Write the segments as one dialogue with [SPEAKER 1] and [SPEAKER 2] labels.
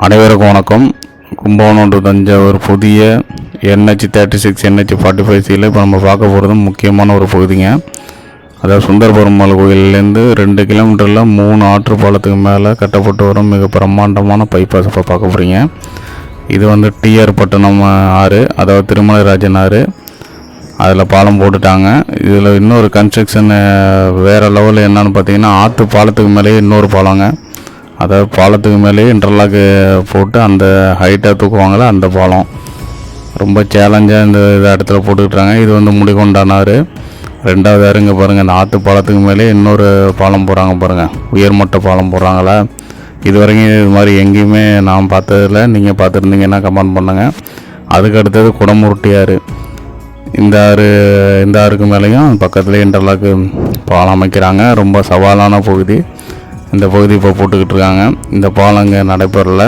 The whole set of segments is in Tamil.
[SPEAKER 1] அனைவருக்கும் வணக்கம். கும்பகோணம் டு தஞ்சாவூர் புதிய NH36 NH45Cயில் இப்போ நம்ம பார்க்க போகிறது முக்கியமான ஒரு பகுதிங்க. அதாவது சுந்தரபெருமாள் கோயிலேருந்து 2 கிலோமீட்டரில் 3 ஆற்று பாலத்துக்கு மேலே கட்டப்பட்டு வரும் மிக பிரம்மாண்டமான பைபாஸ் இப்போ பார்க்க போகிறீங்க. இது வந்து டிஆர் பட்டணம் ஆறு, அதாவது திருமலைராஜன் ஆறு, அதில் பாலம் போட்டுட்டாங்க. இதில் இன்னொரு கன்ஸ்ட்ரக்ஷன் வேறு லெவலில் என்னென்னு பார்த்தீங்கன்னா, ஆற்று பாலத்துக்கு மேலேயே இன்னொரு பாலங்க. அதாவது பாலத்துக்கு மேலேயே இன்டர்லாக்கு போட்டு அந்த ஹைட்டாக தூக்குவாங்களே அந்த பாலம் ரொம்ப சேலஞ்சாக இந்த இடத்துல போட்டுக்கிட்டாங்க. இது வந்து முடிகொண்டானார். 2வது இங்கே பாருங்கள், இந்த ஆற்று பாலத்துக்கு மேலே இன்னொரு பாலம் போடுறாங்க பாருங்கள், உயர்மட்ட பாலம் போடுறாங்களா. இது வரைக்கும் இது மாதிரி எங்கேயுமே நான் பார்த்ததில்ல. நீங்கள் பார்த்துருந்தீங்கன்னா கமெண்ட் பண்ணுங்கள். அதுக்கு அடுத்தது குடமுருட்டியார். இந்த ஆறுக்கு மேலேயும் பக்கத்துலேயே இன்டர்லாக்கு பாலம் அமைக்கிறாங்க. ரொம்ப சவாலான பகுதி. இந்த பகுதி இப்போ போட்டுக்கிட்டு இருக்காங்க. இந்த பாலம் இங்கே நடைபெறலை.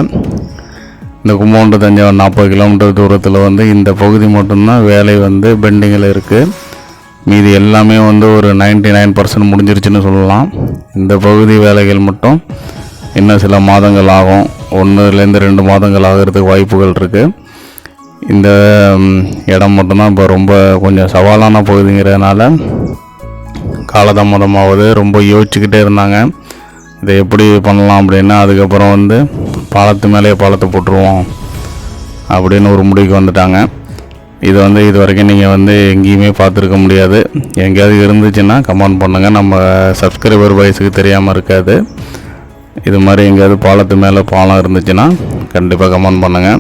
[SPEAKER 1] இந்த கும்பகோணம் தஞ்சாவூர் 40 கிலோமீட்டர் தூரத்தில் வந்து இந்த பகுதி மட்டும்தான் வேலை வந்து பெண்டிங்கில் இருக்குது. மீதி எல்லாமே வந்து ஒரு 99% முடிஞ்சிருச்சுன்னு சொல்லலாம். இந்த பகுதி வேலைகள் மட்டும் இன்னும் சில மாதங்கள் ஆகும். 1லேருந்து 2 மாதங்கள் ஆகிறதுக்கு வாய்ப்புகள் இருக்குது. இந்த இடம் மட்டும்தான் இப்போ ரொம்ப கொஞ்சம் சவாலான பகுதிங்கிறதுனால காலதாமதமாவது ரொம்ப யோசிச்சுக்கிட்டே இருந்தாங்க. இதை எப்படி பண்ணலாம் அப்படின்னா, அதுக்கப்புறம் வந்து பாலத்து மேலேயே பாலத்தை போட்டுருவோம் அப்படின்னு ஒரு முடிவுக்கு வந்துட்டாங்க. இது வந்து இது வரைக்கும் நீங்கள் வந்து எங்கேயுமே பார்த்துருக்க முடியாது. எங்கேயாவது இருந்துச்சுன்னா கமெண்ட் பண்ணுங்கள். நம்ம சப்ஸ்கிரைபர் வயசுக்கு தெரியாமல் இருக்காது. இது மாதிரி எங்கேயாவது பாலத்து மேலே பாலம் இருந்துச்சுன்னா கண்டிப்பாக கமெண்ட் பண்ணுங்கள்.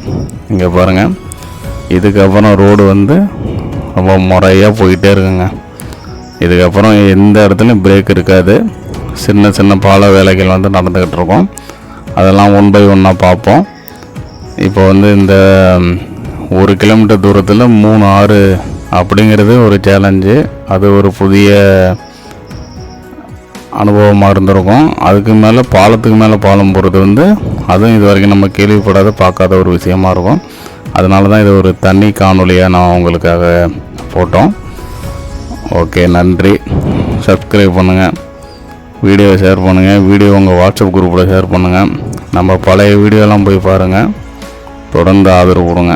[SPEAKER 1] இங்கே பாருங்கள், இதுக்கப்புறம் ரோடு வந்து ரொம்ப முறையாக போயிட்டே இருக்குங்க. இதுக்கப்புறம் எந்த இடத்துலையும் பிரேக் இருக்காது. சின்ன சின்ன பால வேலைகள் வந்து நடந்துக்கிட்டு இருக்கோம். அதெல்லாம் 1 by 1 பார்ப்போம். இப்போ வந்து இந்த 1 கிலோமீட்டர் தூரத்தில் 3 ஆறு அப்படிங்கிறது ஒரு சேலஞ்சு. அது ஒரு புதிய அனுபவமாக இருந்திருக்கும். அதுக்கு மேலே பாலத்துக்கு மேலே பாலம் போகிறது வந்து அதுவும் இது வரைக்கும் நம்ம கேள்விப்படாத பார்க்காத ஒரு விஷயமா இருக்கும். அதனால தான் இது ஒரு தனி காணொலியாக நான் உங்களுக்காக போட்டோம். ஓகே, நன்றி. சப்ஸ்கிரைப் பண்ணுங்கள், வீடியோவை ஷேர் பண்ணுங்கள், வீடியோ உங்கள் வாட்ஸ்அப் குரூப்பில் ஷேர் பண்ணுங்கள். நம்ம பழைய வீடியோலாம் போய் பாருங்கள். தொடர்ந்து ஆதரவு கொடுங்க.